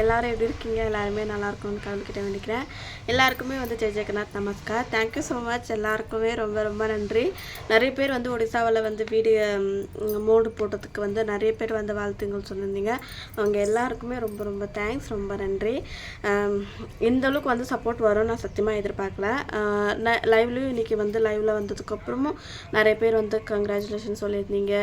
எல்லாரும் எப்படி இருக்கீங்க? எல்லாருமே நல்லா இருக்கும்னு கடவுள்கிட்ட வேண்டிக்கிறேன். எல்லாருக்குமே ஜெய் ஜெகநாத் நமஸ்கார். Thank you so much. எல்லாருக்குமே ரொம்ப ரொம்ப நன்றி. நிறைய பேர் ஒடிசாவில் வீடியோ மோடு போட்டதுக்கு நிறைய பேர் வாழ்த்துங்கள் சொல்லியிருந்தீங்க. அவங்க எல்லாருக்குமே ரொம்ப ரொம்ப தேங்க்ஸ், ரொம்ப நன்றி. இந்த அளவுக்கு சப்போர்ட் வரும் நான் சத்தியமாக எதிர்பார்க்கல. லைவ்லேயும் இன்றைக்கி லைவில் வந்ததுக்கப்புறமும் நிறைய பேர் கங்க்ராச்சுலேஷன் சொல்லியிருந்தீங்க.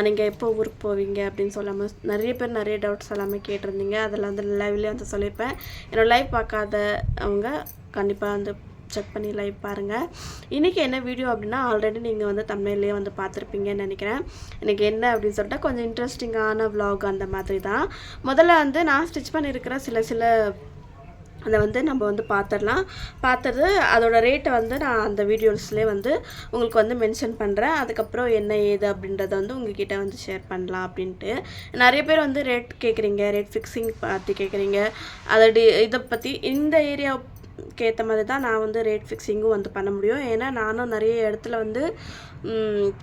நீங்கள் எப்போ ஊருக்கு போவீங்க அப்படின்னு சொல்லாமல் நிறைய பேர் நிறைய டவுட்ஸ் எல்லாமே கேட்டிருந்தீங்க. அதில் லைவ்லேயே சொல்லியிருப்பேன். என்னோடய லைவ் பார்க்காதவங்க கண்டிப்பாக செக் பண்ணி லைவ் பாருங்கள். இன்றைக்கி என்ன வீடியோ அப்படின்னா, ஆல்ரெடி நீங்கள் தமிழ்லேயே பார்த்துருப்பீங்கன்னு நினைக்கிறேன். இன்றைக்கி என்ன அப்படின்னு சொல்லிட்டு கொஞ்சம் இன்ட்ரெஸ்டிங்கான விலாக் அந்த மாதிரி தான். முதல்ல நான் ஸ்டிச் பண்ணியிருக்கிற சில அதை நம்ம பார்த்துடலாம். பார்த்துட்டு அதோட ரேட்டை நான் அந்த வீடியோஸ்லேயே உங்களுக்கு மென்ஷன் பண்ணுறேன். அதுக்கப்புறம் என்ன ஏது அப்படின்றத உங்ககிட்ட ஷேர் பண்ணலாம் அப்படின்ட்டு. நிறைய பேர் ரேட் கேட்குறீங்க, ரேட் ஃபிக்ஸிங் பற்றி கேட்குறீங்க. இதை பற்றி இந்த ஏரியாவுக்கு ஏற்ற மாதிரி தான் நான் ரேட் ஃபிக்ஸிங்கும் பண்ண முடியும். ஏன்னா நானும் நிறைய இடத்துல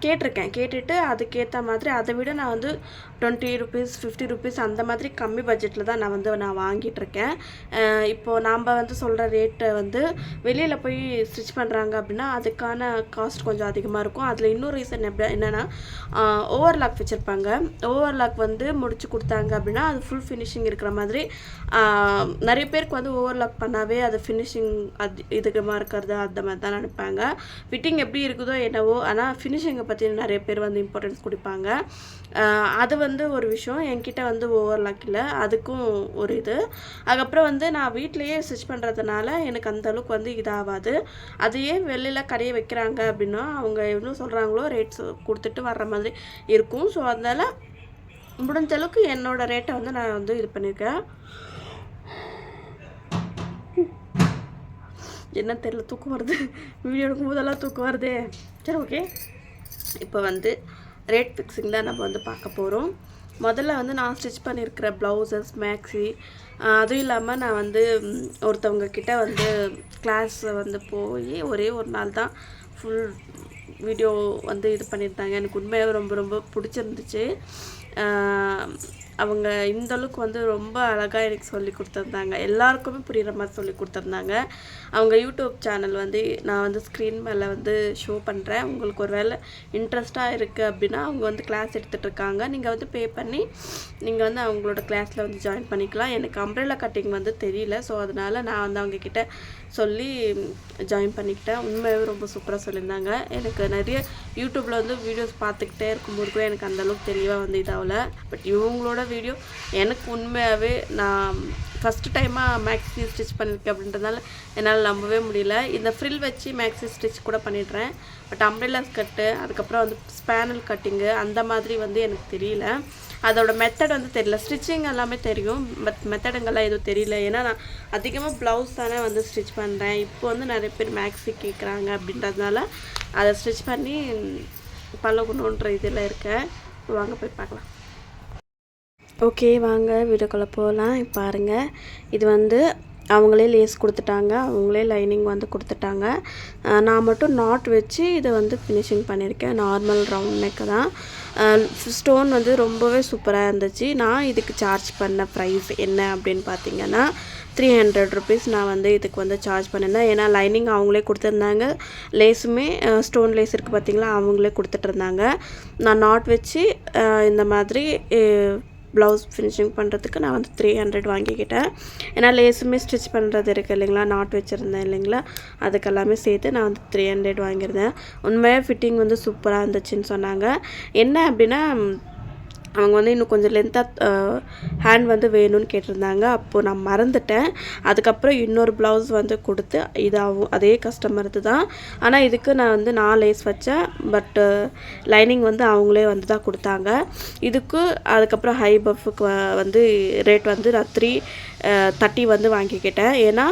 கேட்டிருக்கேன். கேட்டுட்டு அதுக்கேற்ற மாதிரி அதை விட நான் 20 ருபீஸ் 50 ருபீஸ் அந்த மாதிரி கம்மி பட்ஜெட்டில் தான் நான் வாங்கிட்டுருக்கேன். இப்போது நாம் சொல்கிற ரேட்டை வெளியில் போய் ஸ்டிச் பண்ணுறாங்க அப்படின்னா அதுக்கான காஸ்ட் கொஞ்சம் அதிகமாக இருக்கும். அதில் இன்னொரு ரீசன் என்னென்னா, ஓவர்லாக் வச்சுருப்பாங்க. ஓவர்லாக் முடிச்சு கொடுத்தாங்க அப்படின்னா அது ஃபுல் ஃபினிஷிங் இருக்கிற மாதிரி. நிறைய பேருக்கு ஓவர்லாக் பண்ணாவே அது ஃபினிஷிங் இதுக்கமாக இருக்கிறது அந்த மாதிரி தான் நினைப்பாங்க. ஃபிட்டிங் எப்படி இருக்குதோ என்னவோ, ஆனால் ஃபினிஷிங்கை பற்றி நிறைய பேர் இம்பார்ட்டன்ஸ் கொடுப்பாங்க. அது ஒரு விஷயம். என்கிட்ட ஓவர்லாக் இல்லை, அதுக்கும் ஒரு இது. அதுக்கப்புறம் நான் வீட்டிலையே ஸ்டிச் பண்ணுறதுனால எனக்கு அந்தளவுக்கு இதாகாது. அதையே வெளியில் கடையை வைக்கிறாங்க அப்படின்னா அவங்க எவ்வளோ சொல்கிறாங்களோ ரேட்ஸ் கொடுத்துட்டு வர்ற மாதிரி இருக்கும். ஸோ அதனால் முடிஞ்ச அளவுக்கு என்னோடய ரேட்டை நான் இது பண்ணியிருக்கேன். என்ன தெரியல, தூக்கம் வருது. வீடியோ எடுக்கும் போதெல்லாம் தூக்கம் வருதே. சரி, ஓகே. இப்போ ரேட் ஃபிக்ஸிங் தான் நம்ம பார்க்க போகிறோம். முதல்ல நான் ஸ்டிச் பண்ணியிருக்கிற ப்ளவுசஸ், மேக்ஸி, அதுவும் இல்லாமல் நான் ஒருத்தவங்க கிட்ட கிளாஸ் போய் ஒரே ஒரு நாள் தான் ஃபுல் வீடியோ இது பண்ணியிருந்தாங்க. எனக்கு உண்மையாக ரொம்ப ரொம்ப பிடிச்சிருந்துச்சு. அவங்க இந்தளவுக்கு ரொம்ப அழகாக எனக்கு சொல்லி கொடுத்துருந்தாங்க. எல்லாருக்குமே புரிகிற மாதிரி சொல்லி கொடுத்துருந்தாங்க. அவங்க யூடியூப் சேனல் நான் ஸ்க்ரீன் மேலே ஷோ பண்ணுறேன். உங்களுக்கு ஒரு வேளை இன்ட்ரெஸ்ட்டாக இருக்குது அப்படின்னா அவங்க கிளாஸ் எடுத்துகிட்ருக்காங்க. நீங்கள் பே பண்ணி நீங்கள் அவங்களோட கிளாஸில் ஜாயின் பண்ணிக்கலாம். எனக்கு அம்ப்ரெல்லா கட்டிங் தெரியல. ஸோ அதனால் நான் அவங்கக்கிட்ட சொல்லி ஜாயின் பண்ணிக்கிட்டேன். உண்மையாகவே ரொம்ப சூப்பராக சொல்லியிருந்தாங்க. எனக்கு நிறைய யூடியூப்பில் வீடியோஸ் பார்த்துக்கிட்டே இருக்கும்போது கூட எனக்கு அந்தளவுக்கு தெளிவாக இதாகல. பட் இவங்களோட வீடியோ எனக்கு உண்மையாகவே, நான் ஃபஸ்ட்டு டைமாக மேக்ஸி ஸ்டிச் பண்ணியிருக்கேன் அப்படின்றதுனால என்னால் நம்பவே முடியல. இந்த ஃப்ரில் வச்சு மேக்ஸி ஸ்டிச் கூட பண்ணிடுறேன். பட் அம்ப்ரெல்லா கட்டு, அதுக்கப்புறம் ஸ்பேனல் கட்டிங்கு அந்த மாதிரி எனக்கு தெரியல. அதோட மெத்தட் தெரியல. ஸ்டிச்சிங் எல்லாமே தெரியும், பட் மெத்தடுங்கெல்லாம் எதுவும் தெரியல. ஏன்னா நான் அதிகமாக ப்ளவுஸ் தானே ஸ்டிச் பண்ணுறேன். இப்போ நிறைய பேர் மேக்ஸி கேட்குறாங்க அப்படின்றதுனால அதை ஸ்டிச் பண்ணி பழகணுன்ற இதில் இருக்கேன். வாங்க போய் பார்க்கலாம். ஓகே, வாங்க வீடியோக்குள்ளே போகலாம். பாருங்கள், இது அவங்களே லேஸ் கொடுத்துட்டாங்க, அவங்களே லைனிங் கொடுத்துட்டாங்க. நான் மட்டும் நாட் வச்சு இதை ஃபினிஷிங் பண்ணியிருக்கேன். நார்மல் ரவுண்ட் நெக்கு தான். ஸ்டோன் ரொம்பவே சூப்பராக இருந்துச்சு. நான் இதுக்கு சார்ஜ் பண்ண ப்ரைஸ் என்ன அப்படின்னு பார்த்தீங்கன்னா 300 ருபீஸ் நான் இதுக்கு சார்ஜ் பண்ணியிருந்தேன். ஏன்னா லைனிங் அவங்களே கொடுத்துருந்தாங்க, லேஸுமே ஸ்டோன் லேஸ் இருக்குது பார்த்தீங்களா, அவங்களே கொடுத்துட்ருந்தாங்க. நான் நாட் வச்சு இந்த மாதிரி ப்ளவுஸ் ஃபினிஷிங் பண்ணுறதுக்கு நான் 300 வாங்கிக்கிட்டேன். ஏன்னா லேஸுமே ஸ்டிச் பண்ணுறது இருக்குது இல்லைங்களா, நாட் வச்சுருந்தேன் இல்லைங்களா, அதுக்கெல்லாமே சேர்த்து நான் 300 வாங்கியிருந்தேன். உண்மையாக ஃபிட்டிங் சூப்பராக இருந்துச்சுன்னு சொன்னாங்க. என்ன அப்படின்னா, அவங்க இன்னும் கொஞ்சம் லென்த்தாக ஹேண்ட் வேணும்னு கேட்டிருந்தாங்க. அப்போது நான் மறந்துட்டேன். அதுக்கப்புறம் இன்னொரு ப்ளவுஸ் கொடுத்து இதாகும், அதே கஸ்டமருக்கு தான். ஆனால் இதுக்கு நான் 4 லேஸ் வச்சேன். பட்டு லைனிங் அவங்களே தான் கொடுத்தாங்க. இதுக்கு அதுக்கப்புறம் ஹை பஃபுக்கு ரேட் நான் 330 வாங்கிக்கிட்டேன். ஏன்னா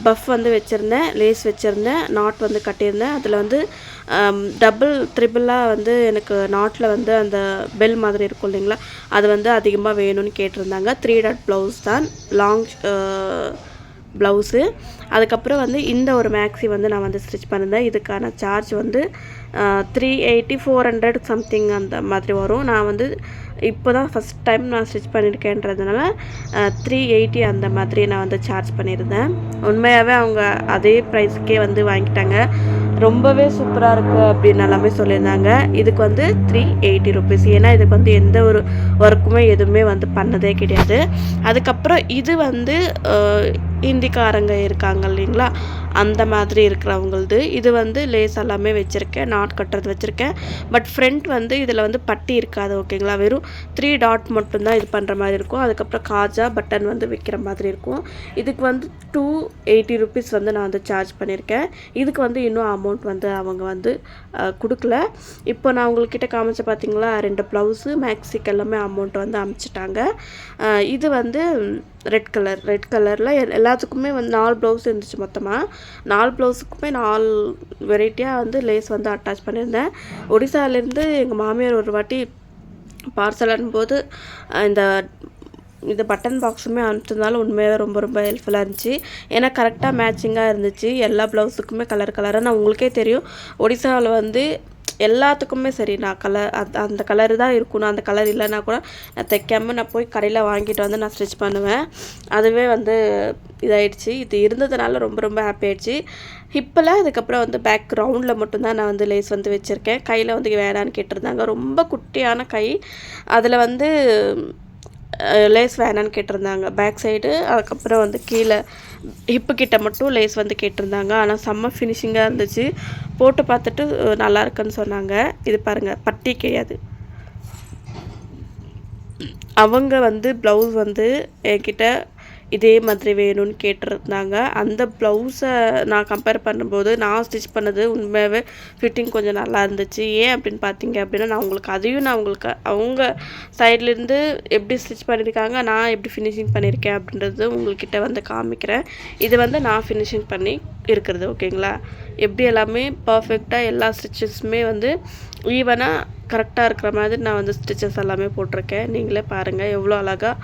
பஃப் வச்சுருந்தேன், லேஸ் வச்சுருந்தேன், நாட் கட்டியிருந்தேன். அதில் டபுள் த்ரிபிளாக எனக்கு நாட்டில் அந்த பெல் மாதிரி இருக்கும் இல்லைங்களா, அது அதிகமாக வேணும்னு கேட்டிருந்தாங்க. 3 டாட் ப்ளவுஸ் தான், லாங் ப்ளவுஸு. அதுக்கப்புறம் இந்த ஒரு மேக்ஸி நான் ஸ்டிச் பண்ணியிருந்தேன். இதுக்கான சார்ஜ் 380 400 சம்திங் அந்த மாதிரி வரும். நான் இப்போ தான் ஃபஸ்ட் டைம் நான் ஸ்டிச் பண்ணியிருக்கேன்றதுனால 380 அந்த மாதிரி நான் வந்து சார்ஜ் பண்ணியிருந்தேன். உண்மையாகவே அவங்க அதே ப்ரைஸுக்கே வந்து வாங்கிட்டாங்க. ரொம்பவே சூப்பராக இருக்குது அப்படின்னு எல்லாமே சொல்லியிருந்தாங்க. இதுக்கு வந்து 380 ருபீஸ். ஏன்னா இதுக்கு வந்து எந்த ஒரு ஒர்க்குமே எதுவுமே வந்து பண்ணதே கிடையாது. அதுக்கப்புறம் இது வந்து ஹிந்திக்காரங்க இருக்காங்க இல்லைங்களா, அந்த மாதிரி இருக்கிறவங்களது. இது வந்து லேஸ் எல்லாமே வச்சுருக்கேன், நாட் கட்டுறது வச்சுருக்கேன். பட் ஃப்ரண்ட் வந்து இதில் வந்து பட்டி இருக்காது ஓகேங்களா, வெறும் 3 டாட் மட்டும்தான் இது பண்ணுற மாதிரி இருக்கும். அதுக்கப்புறம் காஜா பட்டன் வந்து வைக்கிற மாதிரி இருக்கும். இதுக்கு வந்து 280 ருபீஸ் வந்து நான் வந்து சார்ஜ் பண்ணியிருக்கேன். இதுக்கு வந்து இன்னும் அமௌண்ட் வந்து அவங்க வந்து கொடுக்கல. இப்போ நான் உங்கள்கிட்ட காமிச்ச பார்த்தீங்களா 2 ப்ளவுஸு மேக்ஸிக்கு எல்லாமே அமௌண்ட் வந்து அமுச்சிட்டாங்க. இது வந்து ரெட் கலரில் எல்லாத்துக்குமே வந்து 4 ப்ளவுஸ் இருந்துச்சு. மொத்தமாக 4 ப்ளவுஸுக்குமே 4 வெரைட்டியாக வந்து லேஸ் வந்து அட்டாச் பண்ணியிருந்தேன். ஒடிசாலேருந்து எங்கள் மாமியார் ஒரு வாட்டி பார்சல் அனுப்பும்போது இந்த பட்டன் பாக்ஸுமே அனுப்பிச்சதுனால உண்மையாகவே ரொம்ப ரொம்ப ஹெல்ப்ஃபுல்லாக இருந்துச்சு. ஏன்னா கரெக்டாக மேட்சிங்காக இருந்துச்சு எல்லா ப்ளவுஸுக்குமே. கலராக நான் உங்களுக்கே தெரியும், ஒடிசாவில் வந்து எல்லாத்துக்குமே சரி நான் அந்த கலரு தான் இருக்கணும், அந்த கலர் இல்லைன்னா கூட நான் தைக்காமல் நான் போய் கடையில் வாங்கிட்டு வந்து நான் ஸ்டிச் பண்ணுவேன். அதுவே வந்து இதாகிடுச்சு. இது இருந்ததுனால ரொம்ப ரொம்ப ஹாப்பி ஆகிடுச்சு. ஹிப்பில் அதுக்கப்புறம் வந்து பேக் ரவுண்டில் மட்டும்தான் நான் வந்து லேஸ் வந்து வச்சுருக்கேன். கையில் வந்து வேணான்னு கேட்டிருந்தாங்க. ரொம்ப குட்டியான கை, அதில் வந்து லேஸ் வேணான்னு கேட்டிருந்தாங்க பேக் சைடு. அதுக்கப்புறம் வந்து கீழே ஹிப்பு கிட்ட மட்டும் லேஸ் வந்து கேட்டிருந்தாங்க. ஆனால் செம்ம ஃபினிஷிங்காக இருந்துச்சு. போட்டு பார்த்துட்டு நல்லா இருக்குன்னு சொன்னாங்க. இது பாருங்கள், பட்டி கிடையாது. அவங்க வந்து ப்ளவுஸ் வந்து என்கிட்ட இதே மாதிரி வேணும்னு கேட்டிருந்தாங்க. அந்த ப்ளவுஸை நான் கம்பேர் பண்ணும்போது நான் ஸ்டிச் பண்ணது உண்மையாகவே ஃபிட்டிங் கொஞ்சம் நல்லா இருந்துச்சு. ஏன் அப்படின்னு பார்த்தீங்க அப்படின்னா, நான் உங்களுக்கு அவங்க சைட்லேருந்து எப்படி ஸ்டிச் பண்ணியிருக்காங்க, நான் எப்படி ஃபினிஷிங் பண்ணியிருக்கேன் அப்படின்றது உங்கள்கிட்ட வந்து காமிக்கிறேன். இது வந்து நான் ஃபினிஷிங் பண்ணி இருக்கிறது ஓகேங்களா. எப்படி எல்லாமே பர்ஃபெக்டாக எல்லா ஸ்டிச்சஸுமே வந்து ஈவனாக கரெக்டாக இருக்கிற மாதிரி நான் வந்து ஸ்டிச்சஸ் எல்லாமே போட்டிருக்கேன். நீங்களே பாருங்கள் எவ்வளோ அழகாக,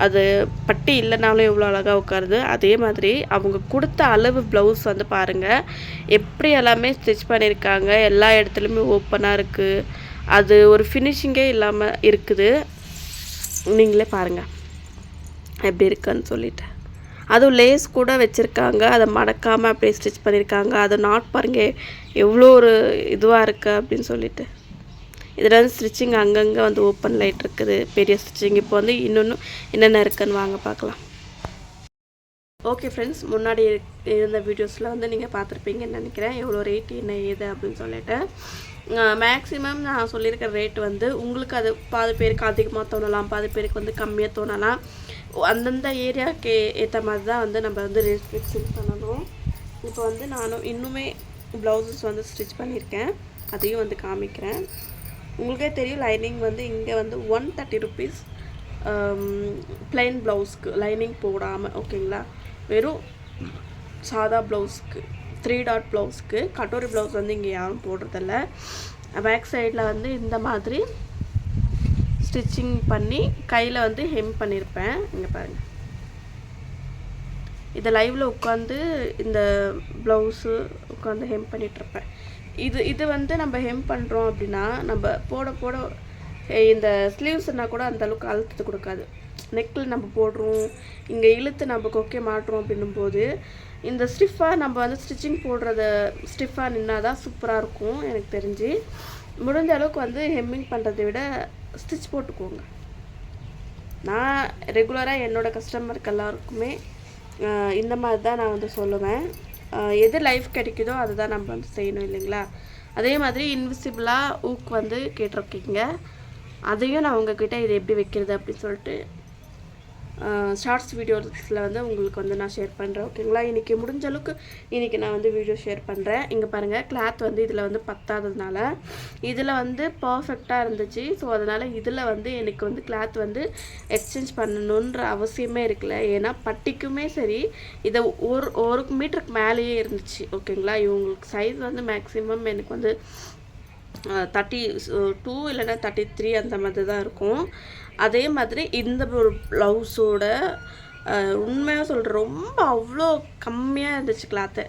அது பட்டி இல்லைனாலும் எவ்வளோ அழகாக உட்காருது. அதே மாதிரி அவங்க கொடுத்த அளவு ப்ளவுஸ் வந்து பாருங்கள் எப்படி எல்லாமே ஸ்டிச் பண்ணியிருக்காங்க. எல்லா இடத்துலையுமே ஓப்பனாக இருக்குது. அது ஒரு ஃபினிஷிங்கே இல்லாமல் இருக்குது. நீங்களே பாருங்கள் எப்படி இருக்குன்னு சொல்லிட்டு. அதுவும் லேஸ் கூட வச்சுருக்காங்க, அதை மடக்காமல் அப்படியே ஸ்டிச் பண்ணியிருக்காங்க. அது நாட் பாருங்க எவ்வளோ ஒரு இதுவாக இருக்குது அப்படின்னு சொல்லிட்டு. இதில் வந்து ஸ்டிச்சிங் அங்கங்கே வந்து ஓப்பன் லைட் இருக்குது, பெரிய ஸ்டிச்சிங். இப்போ வந்து என்னென்ன இருக்குன்னு வாங்க பார்க்கலாம். ஓகே ஃப்ரெண்ட்ஸ், முன்னாடி இருந்த வீடியோஸில் வந்து நீங்கள் பார்த்துருப்பீங்கன்னு நினைக்கிறேன் எவ்வளோ ரேட் என்ன ஏது அப்படின்னு சொல்லிட்டு. மேக்ஸிமம் நான் சொல்லியிருக்கிற ரேட் வந்து உங்களுக்கு அது பாதி பேருக்கு அதிகமாக தோணலாம், பாதி பேருக்கு வந்து கம்மியாக தோணலாம். அந்தந்த ஏரியாவுக்கு ஏற்ற மாதிரி தான் வந்து நம்ம வந்து ரேட் ஃபிக்ஸிங் பண்ணணும். இப்போ வந்து நானும் இன்னுமே ப்ளவுசஸ் வந்து ஸ்டிச் பண்ணியிருக்கேன், அதையும் வந்து காமிக்கிறேன். உங்களுக்கே தெரியும் லைனிங் வந்து இங்கே வந்து 130 ருபீஸ் ப்ளைன் ப்ளவுஸ்க்கு, லைனிங் போடாமல் ஓகேங்களா. வெறும் சாதா ப்ளவுஸ்க்கு 3 டாட் ப்ளவுஸ்க்கு. கட்டோரி ப்ளவுஸ் வந்து இங்கே யாரும் போடுறதில்ல. பேக் சைடில் வந்து இந்த மாதிரி ஸ்டிச்சிங் பண்ணி கையில் வந்து ஹெம் பண்ணியிருப்பேன். இங்கே பாருங்கள், இதை லைவில் உட்காந்து இந்த ப்ளவுஸு உட்காந்து ஹெம் பண்ணிகிட்ருப்பேன். இது வந்து நம்ம ஹெம் பண்ணுறோம் அப்படின்னா நம்ம போட இந்த ஸ்லீவ்ஸ்னால் கூட அந்தளவுக்கு அழுத்தத்தை கொடுக்காது. நெக்கில் நம்ம போடுறோம், இங்கே இழுத்து நம்ம கொக்கே மாட்டுறோம் அப்படின்னும்போது இந்த ஸ்டிஃபாக நம்ம வந்து ஸ்டிச்சிங் போடுறத ஸ்டிஃபாக நின்னா தான் சூப்பராக இருக்கும். எனக்கு தெரிஞ்சு முடிஞ்ச அளவுக்கு வந்து ஹெம்மிங் பண்ணுறதை விட ஸ்டிச் போட்டுக்கோங்க. நான் ரெகுலராக என்னோடய கஸ்டமருக்கு எல்லாருக்குமே இந்த மாதிரி தான் நான் வந்து சொல்லுவேன். எது லைஃப் கிடைக்குதோ அதை தான் நம்ம வந்து செய்யணும் இல்லைங்களா. அதே மாதிரி இன்விசிபிளாக ஊக்கு வந்து கேட்டிருக்கீங்க, அதையும் நான் உங்ககிட்ட இது எப்படி வைக்கிறது அப்படின்னு சொல்லிட்டு ஷார்ட்ஸ் வீடியோஸில் வந்து உங்களுக்கு வந்து நான் ஷேர் பண்ணுறேன் ஓகேங்களா. இன்றைக்கி முடிஞ்ச அளவுக்கு இன்றைக்கி நான் வந்து வீடியோ ஷேர் பண்ணுறேன். இங்கே பாருங்கள், கிளாத் வந்து இதில் வந்து பத்தாததுனால இதில் வந்து பர்ஃபெக்டாக இருந்துச்சு. ஸோ அதனால் இதில் வந்து எனக்கு வந்து கிளாத் வந்து எக்ஸ்சேஞ்ச் பண்ணணுன்ற அவசியமே இருக்குல்ல. ஏன்னா பட்டிக்குமே சரி இதை ஒரு மீட்டருக்கு மேலேயே இருந்துச்சு ஓகேங்களா. இவங்களுக்கு சைஸ் வந்து மேக்ஸிமம் எனக்கு வந்து 32 இல்லைன்னா 33 அந்த மாதிரி தான் இருக்கும். அதே மாதிரி இந்த ஒரு ப்ளவுஸோட உண்மையாக சொல்கிறேன் ரொம்ப அவ்வளோ கம்மியாக இருந்துச்சு கிளாத்து.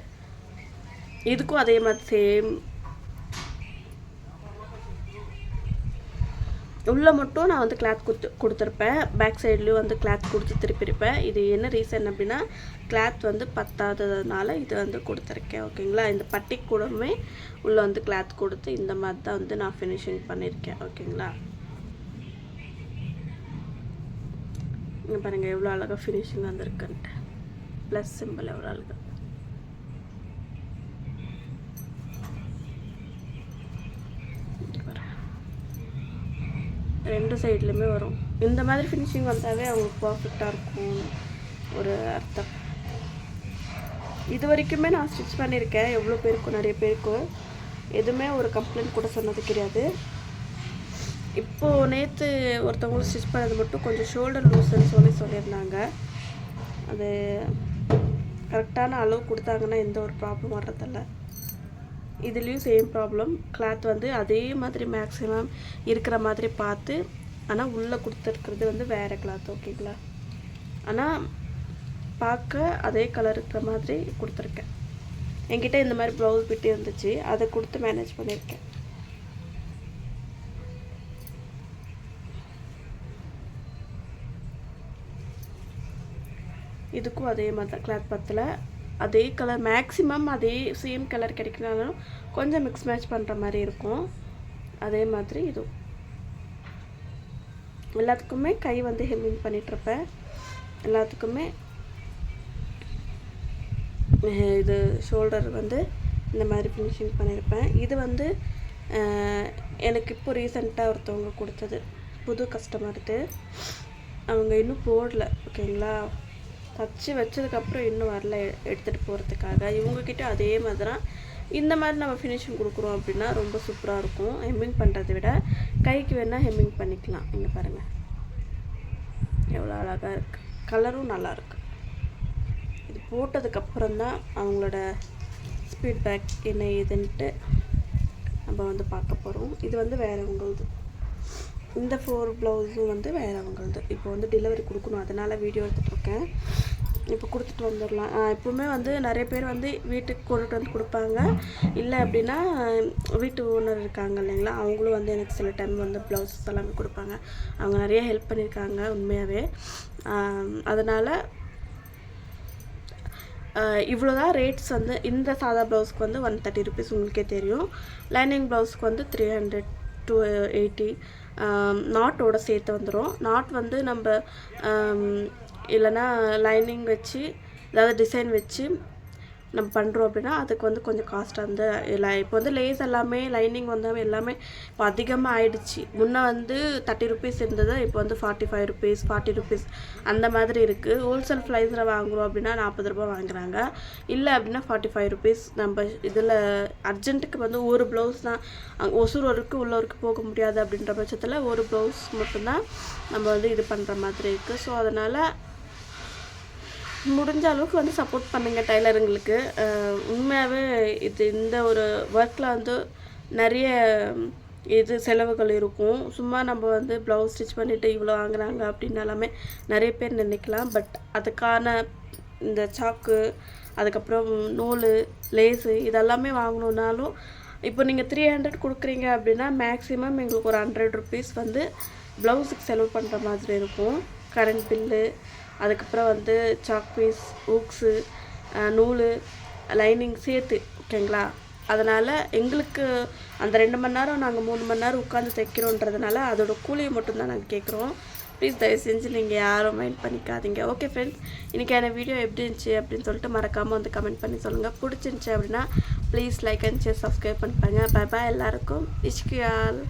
இதுக்கும் அதே மாதிரி சேம் உள்ளே மட்டும் நான் வந்து கிளாத் கொடுத்துருப்பேன், பேக் சைட்லேயும் வந்து கிளாத் கொடுத்து திருப்பியிருப்பேன். இது என்ன ரீசன் அப்படின்னா கிளாத் வந்து பத்தாததுனால இது வந்து கொடுத்துருக்கேன். ஓகேங்களா, இந்த பட்டி கூடமே உள்ளே வந்து கிளாத் கொடுத்து இந்த மாதிரி தான் வந்து நான் ஃபினிஷிங் பண்ணியிருக்கேன். ஓகேங்களா, இங்கே பாருங்கள் எவ்வளோ அழகாக ஃபினிஷிங் வந்துருக்குன்ட்டு. ப்ளஸ் சிம்பிள் எவ்வளோ அழகாக. ரெண்டு சைட்லையுமே வரும். இந்த மாதிரி ஃபினிஷிங் வந்தாவே அவங்களுக்கு பர்ஃபெக்டாக இருக்கும் ஒரு அர்த்தம். இது வரைக்குமே நான் ஸ்டிச் பண்ணியிருக்கேன், எவ்வளோ பேருக்கும் நிறைய பேருக்கும் எதுவுமே ஒரு கம்ப்ளைண்ட் கூட சொன்னது கிடையாது. இப்போது நேற்று ஒருத்தவங்களும் ஸ்டிச் பண்ணது மட்டும் கொஞ்சம் ஷோல்டர் லூஸ்ன்னு சொல்லியிருந்தாங்க. அது கரெக்டான அளவு கொடுத்தாங்கன்னா எந்த ஒரு ப்ராப்ளம் வர்றதில்ல. இதுலேயும் சேம் ப்ராப்ளம். கிளாத் வந்து அதே மாதிரி மேக்ஸிமம் இருக்கிற மாதிரி பார்த்து, ஆனால் உள்ளே கொடுத்துருக்கிறது வந்து வேறு கிளாத். ஓகேங்களா, ஆனால் பார்க்க அதே கலர் இருக்கிற மாதிரி கொடுத்துருக்கேன். என்கிட்ட இந்த மாதிரி ப்ளவுஸ் பிட்டு இருந்துச்சு, அதை கொடுத்து மேனேஜ் பண்ணியிருக்கேன். இதுக்கும் அதே மாதிரி தான் கிளாத் பத்தில் அதே கலர் மேக்ஸிமம் அதே சேம் கலர் கிடைக்கனாலும் கொஞ்சம் மிக்ஸ் மேட்ச் பண்ணுற மாதிரி இருக்கும். அதே மாதிரி இதுவும் எல்லாத்துக்குமே கை வந்து ஹெம்மிங் பண்ணிகிட்ருப்பேன். எல்லாத்துக்குமே இது ஷோல்டர் வந்து இந்த மாதிரி ஃபினிஷிங் பண்ணியிருப்பேன். இது வந்து எனக்கு இப்போ ரீசெண்டாக ஒருத்தவங்க கொடுத்தது, புது கஸ்டமருக்கு. அவங்க இன்னும் போடல. ஓகேங்களா, தச்சு வச்சதுக்கப்புறம் இன்னும் வரல எடுத்துகிட்டு போகிறதுக்காக. இவங்கக்கிட்ட அதே மாதிரி தான் இந்த மாதிரி நம்ம ஃபினிஷிங் கொடுக்குறோம் அப்படின்னா ரொம்ப சூப்பராக இருக்கும். ஹெம்மிங் பண்ணுறதை விட கைக்கு வேணால் ஹெம்மிங் பண்ணிக்கலாம். இங்கே பாருங்கள் எவ்வளோ அழகாக இருக்குது, கலரும் நல்லாயிருக்கு. இது போட்டதுக்கப்புறம் தான் அவங்களோட ஸ்பீட் பேக் என்ன ஏதுன்ட்டு நம்ம வந்து பார்க்க போகிறோம். இது வந்து வேறவங்களது. இந்த 4 ப்ளவுஸும் வந்து வேறவங்களது. இப்போ வந்து டெலிவரி கொடுக்கணும், அதனால் வீடியோ எடுத்துகிட்ருக்கேன். இப்போ கொடுத்துட்டு வந்துடலாம். எப்போவுமே வந்து நிறைய பேர் வந்து வீட்டுக்கு கொண்டுட்டு வந்து கொடுப்பாங்க. இல்லை அப்படின்னா வீட்டு ஓனர் இருக்காங்க இல்லைங்களா, அவங்களும் வந்து எனக்கு சில டைம் வந்து ப்ளவுஸஸ் எல்லாமே கொடுப்பாங்க. அவங்க நிறைய ஹெல்ப் பண்ணியிருக்காங்க உண்மையாகவே. அதனால் இவ்வளோ தான் ரேட்ஸ் வந்து. இந்த சாதா ப்ளவுஸ்க்கு வந்து 130 ருபீஸ் உங்களுக்கே தெரியும். லைனிங் ப்ளவுஸ்க்கு வந்து 300 to 80 நாட்டோட சேர்த்து வந்துடும். நாட் வந்து நம்ம இல்லைன்னா லைனிங் வச்சு ஏதாவது டிசைன் வச்சு நம்ம பண்ணுறோம் அப்படின்னா அதுக்கு வந்து கொஞ்சம் காஸ்ட்டாக வந்து இல்லை. இப்போ வந்து லேஸ் எல்லாமே லைனிங் வந்து எல்லாமே இப்போ அதிகமாக ஆயிடுச்சு. முன்னே வந்து 30 ருபீஸ் இருந்தது, இப்போ வந்து 45 ருபீஸ் 40 ருபீஸ் அந்த மாதிரி இருக்குது. ஹோல்சேல் ப்ரைஸில் வாங்குகிறோம் அப்படின்னா 40 ரூபா வாங்குறாங்க. இல்லை அப்படின்னா 45 ருபீஸ். நம்ம இதில் அர்ஜென்ட்டுக்கு வந்து ஒரு ப்ளவுஸ் தான், ஒசூர் வரைக்கும் உள்ளவருக்கு போக முடியாது அப்படின்ற பட்சத்தில் ஒரு ப்ளவுஸ் மட்டும்தான் நம்ம வந்து இது பண்ணுற மாதிரி இருக்குது. ஸோ அதனால் முடிஞ்ச அளவுக்கு வந்து சப்போர்ட் பண்ணுங்கள் டைலருங்களுக்கு. உண்மையாகவே இது இந்த ஒரு ஒர்க்கில் வந்து நிறைய இது செலவுகள் இருக்கும். சும்மா நம்ம வந்து ப்ளவுஸ் ஸ்டிச் பண்ணிவிட்டு இவ்வளோ வாங்குறாங்க அப்படின்னு எல்லாமே நிறைய பேர் நினைக்கலாம். பட் அதுக்கான இந்த சாக்கு, அதுக்கப்புறம் நூல், லேஸு இதெல்லாமே வாங்கணுன்னாலும் இப்போ நீங்கள் 300 கொடுக்குறீங்க அப்படின்னா மேக்ஸிமம் எங்களுக்கு ஒரு 100 ருபீஸ் வந்து ப்ளவுஸுக்கு செலவு பண்ணுற மாதிரி இருக்கும். கரண்ட் பில்லு, அதுக்கப்புறம் வந்து சாக் பீஸ், ஊக்ஸு, நூல், லைனிங் சேர்த்து. ஓகேங்களா, அதனால் எங்களுக்கு அந்த 2 மணி நேரம் நாங்கள் 3 மணி நேரம் உட்காந்து தைக்கிறோன்றதுனால அதோட கூலியை மட்டும்தான் நாங்கள் கேட்குறோம். ப்ளீஸ் தயவு செஞ்சு நீங்கள் யாரும் மைண்ட் பண்ணிக்காதீங்க. ஓகே ஃப்ரெண்ட்ஸ், இன்றைக்கான வீடியோ எப்படி இருந்துச்சு அப்படின்னு சொல்லிட்டு மறக்காமல் வந்து கமெண்ட் பண்ணி சொல்லுங்கள். பிடிச்சிருந்துச்சி அப்படின்னா please like and share, subscribe பண்ணிப்பாங்க. பை பாய் எல்லாருக்கும். இஷ்கியால்.